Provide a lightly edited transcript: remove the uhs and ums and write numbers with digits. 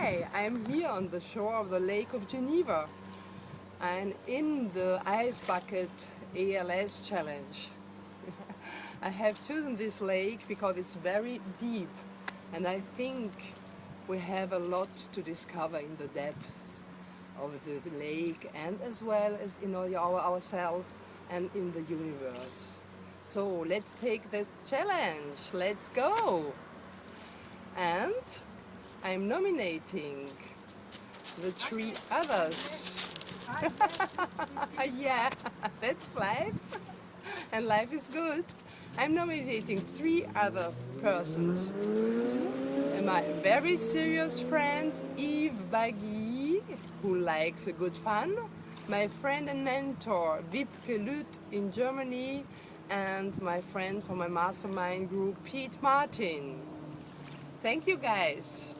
Hi, I'm here on the shore of the Lake of Geneva and in the Ice Bucket ALS Challenge. I have chosen this lake because it's very deep and I think we have a lot to discover in the depth of the lake and as well as in ourselves and in the universe. So let's take this challenge, let's go! And I'm nominating the 3 others. Yeah, that's life. And life is good. I'm nominating 3 other persons. My very serious friend Yves Bagui, who likes a good fun. My friend and mentor Wipke Lüth in Germany. And my friend from my mastermind group Piet Martin. Thank you guys.